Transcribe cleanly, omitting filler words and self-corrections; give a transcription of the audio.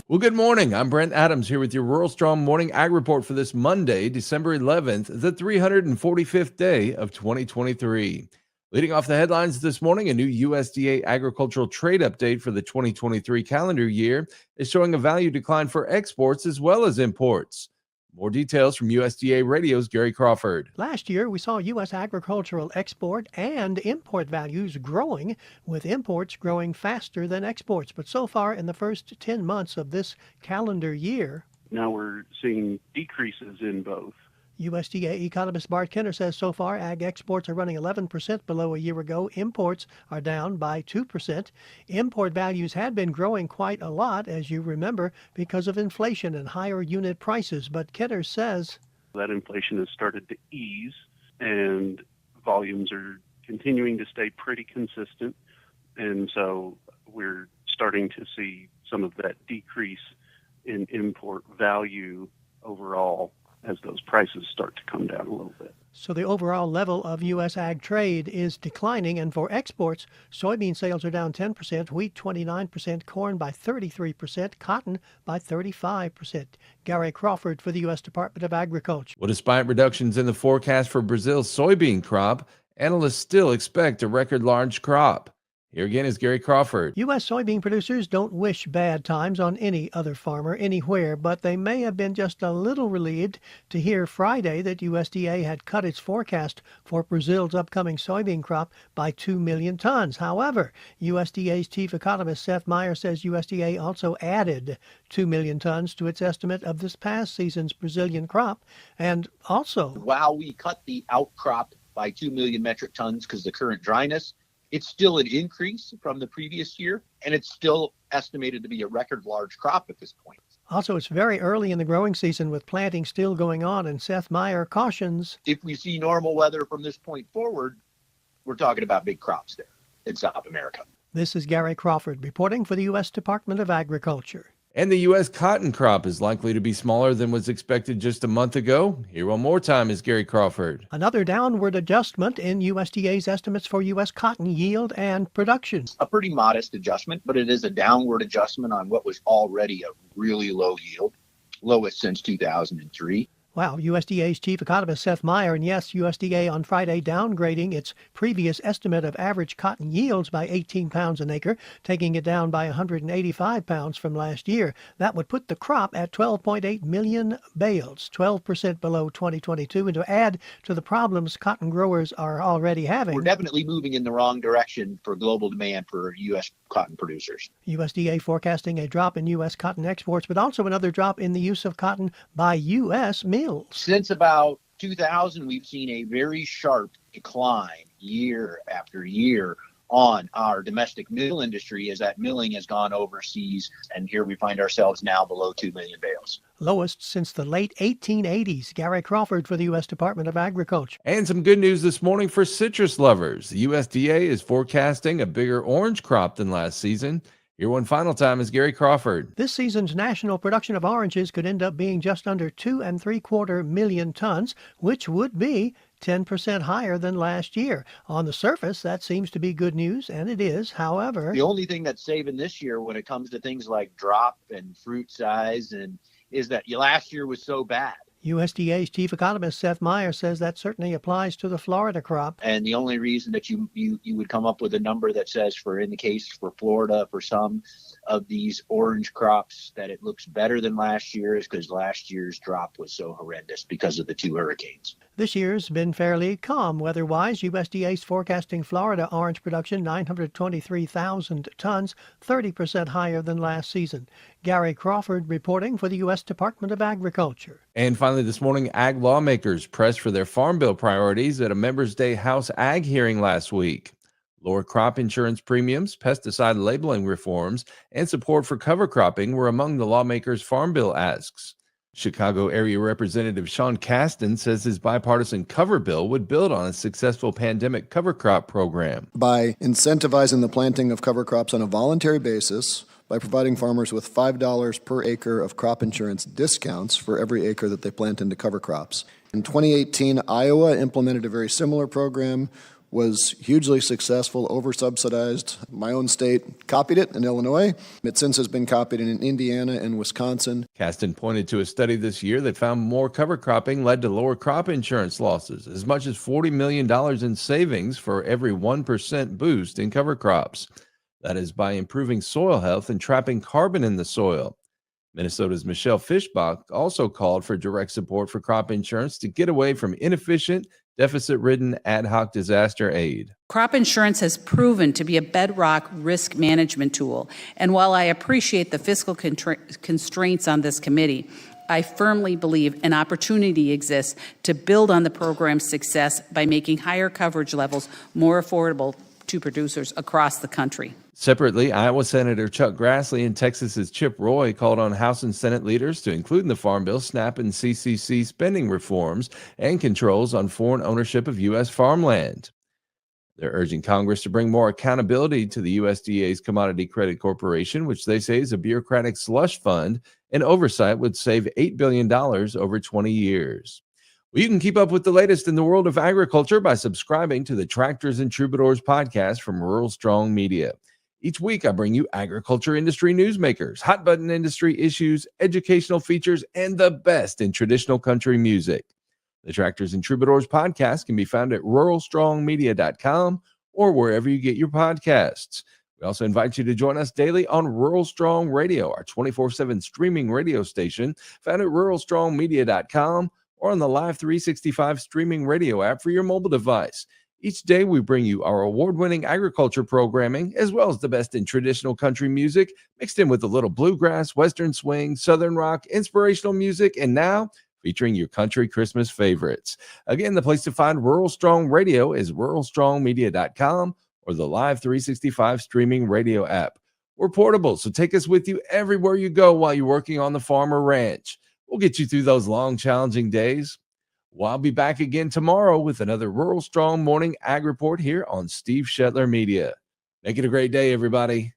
Well, good morning. I'm Brent Adams here with your Rural Strong Morning Ag Report for this Monday, December 11th, the 345th day of 2023. Leading off the headlines this morning, a new USDA agricultural trade update for the 2023 calendar year is showing a value decline for exports as well as imports. More details from USDA Radio's Gary Crawford. Last year, we saw U.S. agricultural export and import values growing, with imports growing faster than exports. But so far, in the first 10 months of this calendar year, now we're seeing decreases in both. USDA economist Bart Kenner says so far, ag exports are running 11% below a year ago. Imports are down by 2%. Import values had been growing quite a lot, as you remember, because of inflation and higher unit prices. But Kenner says that inflation has started to ease and volumes are continuing to stay pretty consistent. And so we're starting to see some of that decrease in import value overall as those prices start to come down a little bit. So the overall level of U.S. ag trade is declining, and for exports, soybean sales are down 10%, wheat 29%, corn by 33%, cotton by 35%. Gary Crawford for the U.S. Department of Agriculture. Well, despite reductions in the forecast for Brazil's soybean crop, analysts still expect a record large crop. Here again is Gary Crawford. U.S. soybean producers don't wish bad times on any other farmer anywhere, but they may have been just a little relieved to hear Friday that USDA had cut its forecast for Brazil's upcoming soybean crop by 2 million tons. However, USDA's chief economist Seth Meyer says USDA also added 2 million tons to its estimate of this past season's Brazilian crop. And also, while we cut the outcrop by 2 million metric tons because of the current dryness, it's still an increase from the previous year, and it's still estimated to be a record large crop at this point. Also, it's very early in the growing season with planting still going on, and Seth Meyer cautions, if we see normal weather from this point forward, we're talking about big crops there in South America. This is Gary Crawford reporting for the U.S. Department of Agriculture. And the U.S. cotton crop is likely to be smaller than was expected just a month ago. Here one more time is Gary Crawford. Another downward adjustment in USDA's estimates for U.S. cotton yield and production. A pretty modest adjustment, but it is a downward adjustment on what was already a really low yield, lowest since 2003. Wow, USDA's chief economist Seth Meyer, and yes, USDA on Friday downgrading its previous estimate of average cotton yields by 18 pounds an acre, taking it down by 185 pounds from last year. That would put the crop at 12.8 million bales, 12% below 2022. And to add to the problems cotton growers are already having, we're definitely moving in the wrong direction for global demand for U.S. cotton producers. USDA forecasting a drop in U.S. cotton exports, but also another drop in the use of cotton by U.S. mills. Since about 2000, we've seen a very sharp decline year after year on our domestic mill industry as that milling has gone overseas. And here we find ourselves now below 2 million bales. Lowest since the late 1880s. Gary Crawford for the U.S. Department of Agriculture. And some good news this morning for citrus lovers. The USDA is forecasting a bigger orange crop than last season. Here one final time is Gary Crawford. This season's national production of oranges could end up being just under 2.75 million tons, which would be 10% higher than last year. On the surface, that seems to be good news, and it is. However, the only thing that's saving this year when it comes to things like drop and fruit size is that last year was so bad. USDA's chief economist Seth Meyer says that certainly applies to the Florida crop. And the only reason that you would come up with a number that says in the case for Florida, for some of these orange crops, that it looks better than last year is because last year's drop was so horrendous because of the 2 hurricanes. This year's been fairly calm weather-wise. USDA's forecasting Florida orange production 923,000 tons, 30% higher than last season. Gary Crawford reporting for the U.S. Department of Agriculture. And finally this morning, ag lawmakers pressed for their farm bill priorities at a Members' Day House Ag hearing last week. Lower crop insurance premiums, pesticide labeling reforms, and support for cover cropping were among the lawmakers' farm bill asks. Chicago area Representative Sean Casten says his bipartisan cover bill would build on a successful pandemic cover crop program. By incentivizing the planting of cover crops on a voluntary basis, by providing farmers with $5 per acre of crop insurance discounts for every acre that they plant into cover crops. In 2018, Iowa implemented a very similar program was hugely successful, over-subsidized. My own state copied it in Illinois. It since has been copied in Indiana and Wisconsin. Kasten pointed to a study this year that found more cover cropping led to lower crop insurance losses, as much as $40 million in savings for every 1% boost in cover crops. That is by improving soil health and trapping carbon in the soil. Minnesota's Michelle Fischbach also called for direct support for crop insurance to get away from inefficient, deficit-ridden ad hoc disaster aid. Crop insurance has proven to be a bedrock risk management tool, and while I appreciate the fiscal constraints on this committee, I firmly believe an opportunity exists to build on the program's success by making higher coverage levels more affordable to producers across the country. Separately, Iowa Senator Chuck Grassley and Texas's Chip Roy called on House and Senate leaders to include in the Farm Bill SNAP and CCC spending reforms and controls on foreign ownership of U.S. farmland. They're urging Congress to bring more accountability to the USDA's Commodity Credit Corporation, which they say is a bureaucratic slush fund, and oversight would save $8 billion over 20 years. Well, you can keep up with the latest in the world of agriculture by subscribing to the Tractors and Troubadours podcast from Rural Strong Media. Each week, I bring you agriculture industry newsmakers, hot-button industry issues, educational features, and the best in traditional country music. The Tractors and Troubadours podcast can be found at ruralstrongmedia.com or wherever you get your podcasts. We also invite you to join us daily on Rural Strong Radio, our 24/7 streaming radio station, found at ruralstrongmedia.com or on the Live 365 streaming radio app for your mobile device. Each day, we bring you our award-winning agriculture programming, as well as the best in traditional country music, mixed in with a little bluegrass, western swing, southern rock, inspirational music, and now featuring your country Christmas favorites. Again, the place to find Rural Strong Radio is ruralstrongmedia.com or the Live 365 streaming radio app. We're portable, so take us with you everywhere you go while you're working on the farm or ranch. We'll get you through those long, challenging days. Well, I'll be back again tomorrow with another Rural Strong Morning Ag Report here on Steve Shetler Media. Make it a great day, everybody.